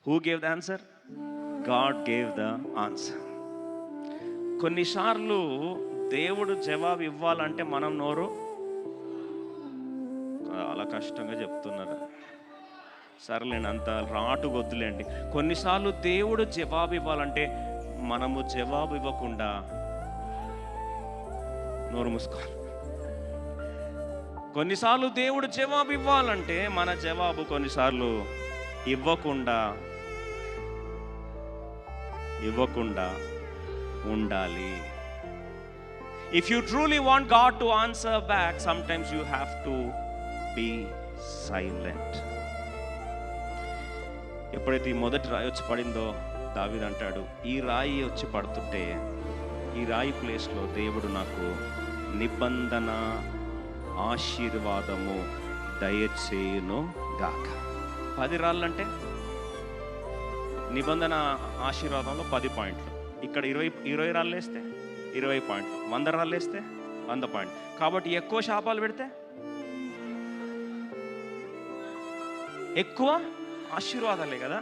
Who gave the answer? God gave the answer. కొన్నిసార్లు దేవుడు జవాబు ఇవ్వాలంటే మనం నోరు చాలా కష్టంగా చెప్తున్నారు. సరేలేండి, అంత రాటు వద్దులేండి. కొన్నిసార్లు దేవుడు జవాబు ఇవ్వాలంటే మనము జవాబు ఇవ్వకుండా నోరు మూసుకోవాలి. కొన్నిసార్లు దేవుడు జవాబు ఇవ్వాలంటే మన జవాబు కొన్నిసార్లు ఇవ్వకుండా ఉండాలి. If you truly want God to answer back, sometimes you have to be silent. ఎప్పుడైతే ఈ మొదటి రాయి వచ్చి పడిందో దావీదు అంటాడు, ఈ రాయి వచ్చి పడుతుంటే ఈ రాయి ప్లేస్లో దేవుడు నాకు నిబంధన ఆశీర్వాదము దయచేయును గాక. 10 రాళ్ళంటే నిబంధన ఆశీర్వాదంలో 10 పాయింట్లు. ఇక్కడ 20 రాళ్ళు వేస్తే 20 పాయింట్లు, 100 రాళ్ళు వేస్తే 100 పాయింట్లు. కాబట్టి ఎక్కువ శాపాలు పెడితే ఎక్కువ ఆశీర్వాదాలే కదా.